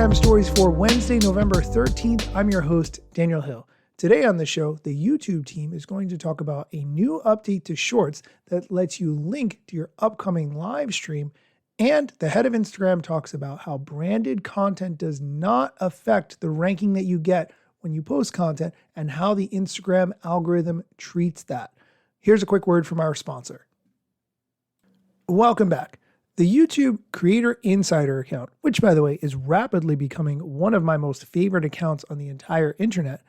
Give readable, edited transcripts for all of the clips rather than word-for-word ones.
Instagram stories for Wednesday, November 13th. I'm your host, Daniel Hill. Today on the show, the YouTube team is going to talk about a new update to Shorts that lets you link to your upcoming live stream. And the head of Instagram talks about how branded content does not affect the ranking that you get when you post content and how the Instagram algorithm treats that. Here's a quick word from our sponsor. Welcome back. The YouTube Creator Insider account, which by the way is rapidly becoming one of my most favorite accounts on the entire internet,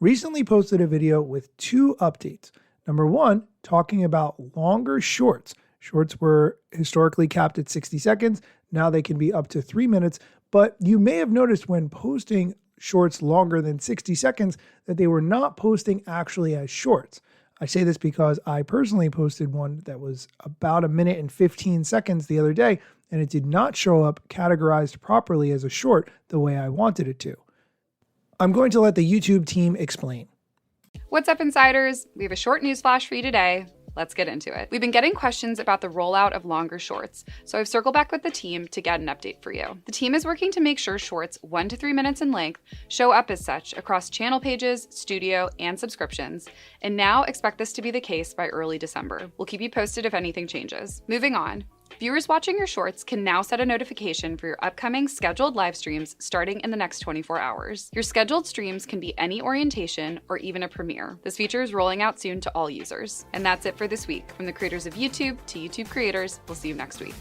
recently posted a video with two updates. Number one, talking about longer shorts. Shorts were historically capped at 60 seconds. Now they can be up to 3 minutes, but you may have noticed when posting shorts longer than 60 seconds that they were not posting actually as shorts. I say this because I personally posted one that was about 1 minute and 15 seconds the other day, and it did not show up categorized properly as a short the way I wanted it to. I'm going to let the YouTube team explain. What's up, insiders? We have a short news flash for you today. Let's get into it. We've been getting questions about the rollout of longer shorts, so I've circled back with the team to get an update for you. The team is working to make sure shorts 1 to 3 minutes in length show up as such across channel pages, studio, and subscriptions, and now expect this to be the case by early December. We'll keep you posted if anything changes. Moving on. Viewers watching your shorts can now set a notification for your upcoming scheduled live streams starting in the next 24 hours. Your scheduled streams can be any orientation or even a premiere. This feature is rolling out soon to all users. And that's it for this week. From the creators of YouTube to YouTube creators, we'll see you next week.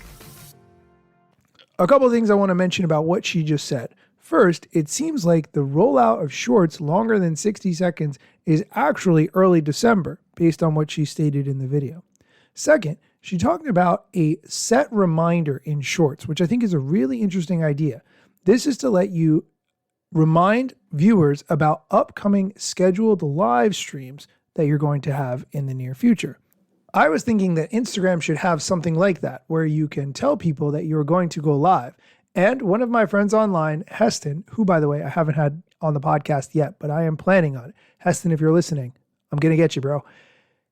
A couple of things I want to mention about what she just said. First, it seems like the rollout of shorts longer than 60 seconds is actually early December, based on what she stated in the video. Second, she's talking about a set reminder in shorts, which I think is a really interesting idea. This is to let you remind viewers about upcoming scheduled live streams that you're going to have in the near future. I was thinking that Instagram should have something like that, where you can tell people that you're going to go live. And one of my friends online, Heston, who, by the way, I haven't had on the podcast yet, but I am planning on it. Heston, if you're listening, I'm going to get you, bro.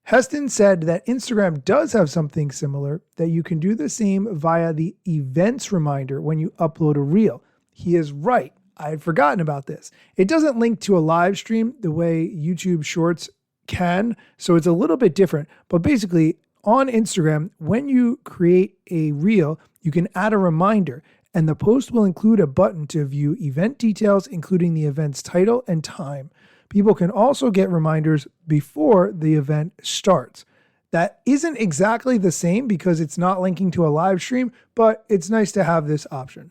Heston said that Instagram does have something similar, that you can do the same via the events reminder when you upload a reel. He is right. I had forgotten about this. It doesn't link to a live stream the way YouTube Shorts can, so it's a little bit different. But basically, on Instagram, when you create a reel, you can add a reminder, and the post will include a button to view event details, including the event's title and time. People can also get reminders before the event starts. That isn't exactly the same because it's not linking to a live stream, but it's nice to have this option.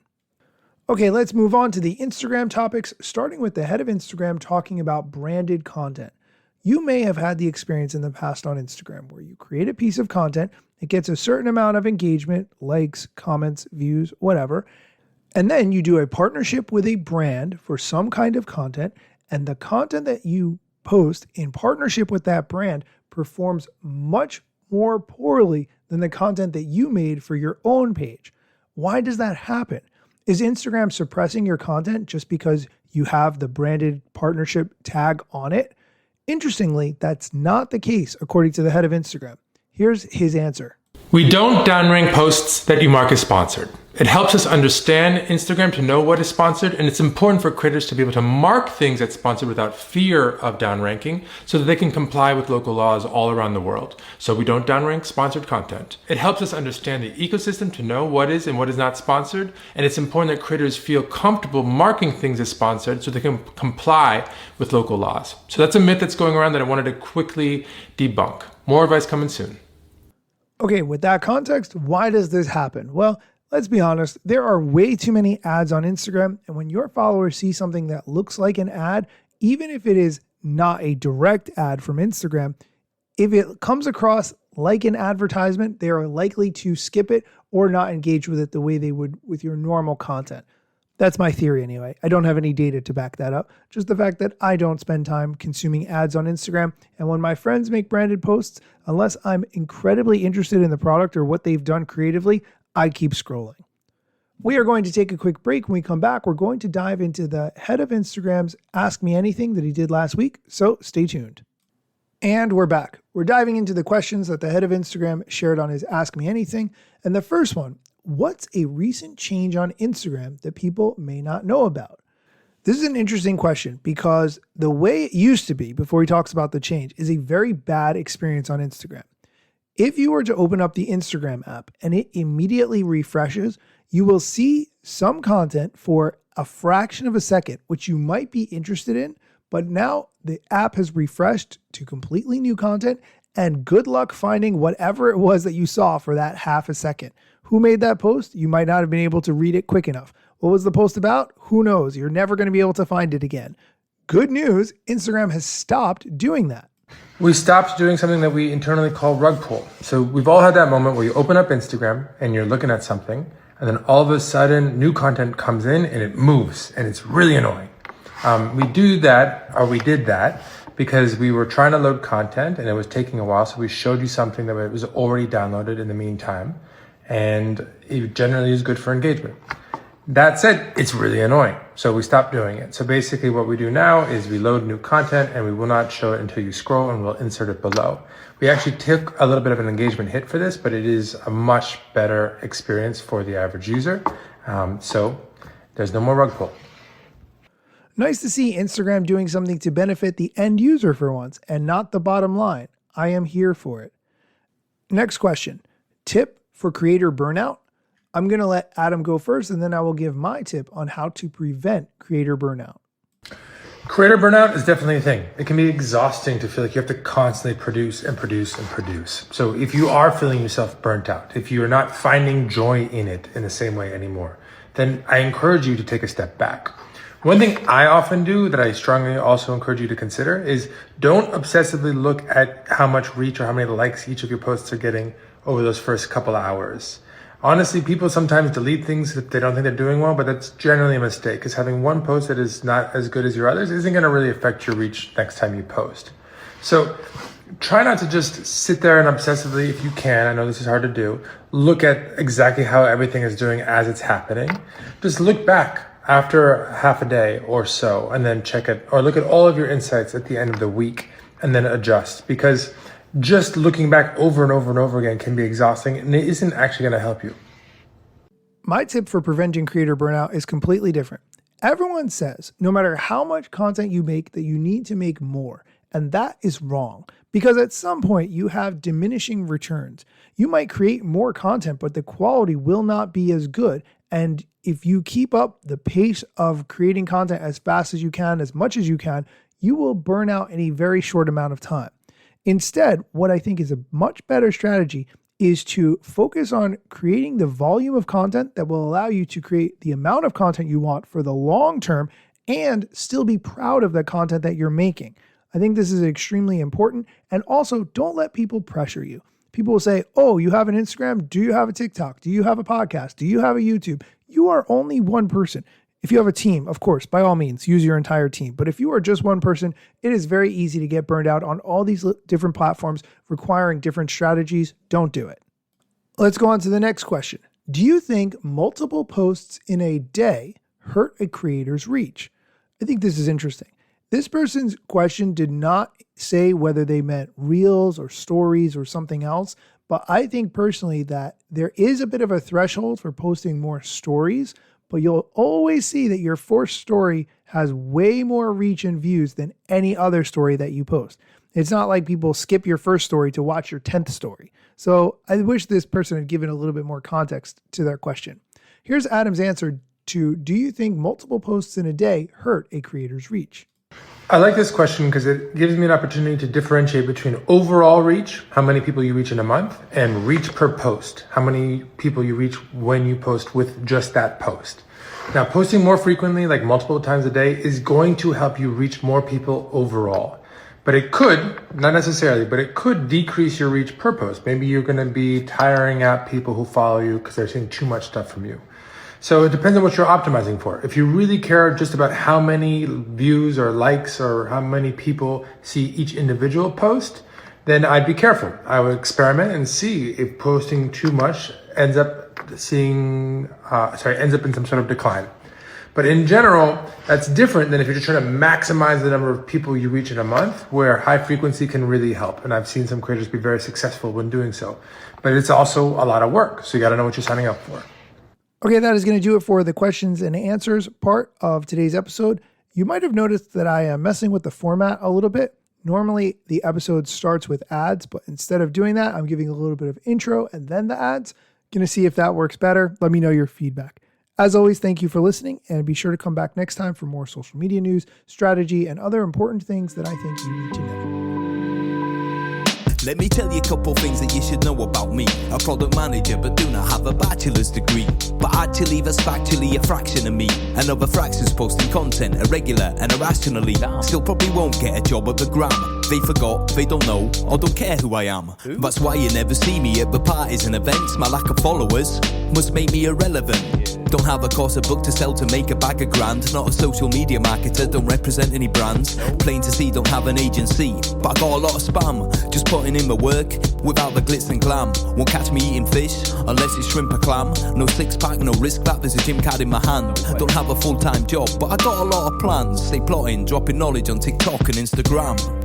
Okay, let's move on to the Instagram topics, starting with the head of Instagram talking about branded content. You may have had the experience in the past on Instagram where you create a piece of content, it gets a certain amount of engagement, likes, comments, views, whatever, and then you do a partnership with a brand for some kind of content, and the content that you post in partnership with that brand performs much more poorly than the content that you made for your own page. Why does that happen? Is Instagram suppressing your content just because you have the branded partnership tag on it? Interestingly, that's not the case, according to the head of Instagram. Here's his answer. We don't downrank posts that you mark as sponsored. It helps us understand Instagram to know what is sponsored, and it's important for creators to be able to mark things as sponsored without fear of downranking so that they can comply with local laws all around the world. So we don't downrank sponsored content. It helps us understand the ecosystem to know what is and what is not sponsored, and it's important that creators feel comfortable marking things as sponsored so they can comply with local laws. So that's a myth that's going around that I wanted to quickly debunk. More advice coming soon. Okay, with that context, why does this happen? Well, let's be honest, there are way too many ads on Instagram, and when your followers see something that looks like an ad, even if it is not a direct ad from Instagram, if it comes across like an advertisement, they are likely to skip it or not engage with it the way they would with your normal content. That's my theory anyway. I don't have any data to back that up. Just the fact that I don't spend time consuming ads on Instagram. And when my friends make branded posts, unless I'm incredibly interested in the product or what they've done creatively, I keep scrolling. We are going to take a quick break. When we come back, we're going to dive into the head of Instagram's Ask Me Anything that he did last week. So stay tuned. And we're back. We're diving into the questions that the head of Instagram shared on his Ask Me Anything. And the first one what's a recent change on Instagram that people may not know about? This is an interesting question because the way it used to be before he talks about the change is a very bad experience on Instagram. If you were to open up the Instagram app and it immediately refreshes, you will see some content for a fraction of a second, which you might be interested in, but now the app has refreshed to completely new content, and good luck finding whatever it was that you saw for that half a second. Who made that post? You might not have been able to read it quick enough. What was the post about? Who knows? You're never going to be able to find it again. Good news, Instagram has stopped doing that. We stopped doing something that we internally call rug pull. So we've all had that moment where you open up Instagram and you're looking at something, and then all of a sudden new content comes in and it moves, and it's really annoying. We did that because we were trying to load content and it was taking a while. So we showed you something that was already downloaded in the meantime, and it generally is good for engagement. That said, it's really annoying. So we stopped doing it. So basically what we do now is we load new content and we will not show it until you scroll, and we'll insert it below. We actually took a little bit of an engagement hit for this, but it is a much better experience for the average user. So there's no more rug pull. Nice to see Instagram doing something to benefit the end user for once and not the bottom line. I am here for it. Next question. Tip for creator burnout? I'm going to let Adam go first, and then I will give my tip on how to prevent creator burnout. Creator burnout is definitely a thing. It can be exhausting to feel like you have to constantly produce and produce and produce. So if you are feeling yourself burnt out, if you're not finding joy in it in the same way anymore, then I encourage you to take a step back. One thing I often do that I strongly also encourage you to consider is don't obsessively look at how much reach or how many likes each of your posts are getting over those first couple hours. Honestly, people sometimes delete things that they don't think they're doing well, but that's generally a mistake, because having one post that is not as good as your others isn't going to really affect your reach next time you post. So try not to just sit there and obsessively, if you can, I know this is hard to do, look at exactly how everything is doing as it's happening. Just look back after half a day or so and then check it, or look at all of your insights at the end of the week and then adjust, because just looking back over and over and over again can be exhausting, and it isn't actually going to help you. My tip for preventing creator burnout is completely different. Everyone says, no matter how much content you make, that you need to make more. And that is wrong, because at some point you have diminishing returns. You might create more content, but the quality will not be as good. And if you keep up the pace of creating content as fast as you can, as much as you can, you will burn out in a very short amount of time. Instead, what I think is a much better strategy is to focus on creating the volume of content that will allow you to create the amount of content you want for the long term and still be proud of the content that you're making. I think this is extremely important. And also, don't let people pressure you. People will say, oh, you have an Instagram? Do you have a TikTok? Do you have a podcast? Do you have a YouTube? You are only one person. If you have a team, of course, by all means, use your entire team. But if you are just one person, it is very easy to get burned out on all these different platforms requiring different strategies. Don't do it. Let's go on to the next question. Do you think multiple posts in a day hurt a creator's reach? I think this is interesting. This person's question did not say whether they meant reels or stories or something else, but I think personally that there is a bit of a threshold for posting more stories, but you'll always see that your fourth story has way more reach and views than any other story that you post. It's not like people skip your first story to watch your 10th story. So I wish this person had given a little bit more context to their question. Here's Adam's answer to, do you think multiple posts in a day hurt a creator's reach? I like this question because it gives me an opportunity to differentiate between overall reach, how many people you reach in a month, and reach per post, how many people you reach when you post with just that post. Now, posting more frequently, like multiple times a day, is going to help you reach more people overall. But it could, not necessarily, but it could decrease your reach per post. Maybe you're going to be tiring out people who follow you because they're seeing too much stuff from you. So it depends on what you're optimizing for. If you really care just about how many views or likes or how many people see each individual post, then I'd be careful. I would experiment and see if posting too much ends up in some sort of decline. But in general, that's different than if you're just trying to maximize the number of people you reach in a month, where high frequency can really help. And I've seen some creators be very successful when doing so. But it's also a lot of work, so you got to know what you're signing up for. Okay, that is going to do it for the questions and answers part of today's episode. You might have noticed that I am messing with the format a little bit. Normally, the episode starts with ads, but instead of doing that, I'm giving a little bit of intro and then the ads. Going to see if that works better. Let me know your feedback. As always, thank you for listening, and be sure to come back next time for more social media news, strategy, and other important things that I think you need to know. Let me tell you a couple things that you should know about me. A product manager, but do not have a bachelor's degree. But actually, that's factually a fraction of me. Another fraction's posting content irregular and irrationally. Still probably won't get a job at the Gram. They forgot, they don't know, or don't care who I am. That's why you never see me at the parties and events. My lack of followers must make me irrelevant. Don't have a course, a book to sell to make a bag of grand. Not a social media marketer, don't represent any brands. Plain to see, don't have an agency, but I got a lot of spam. Just putting in my work without the glitz and glam. Won't catch me eating fish unless it's shrimp or clam. No six pack, no risk that, there's a gym card in my hand. Don't have a full-time job, but I got a lot of plans. Stay plotting, dropping knowledge on TikTok and Instagram.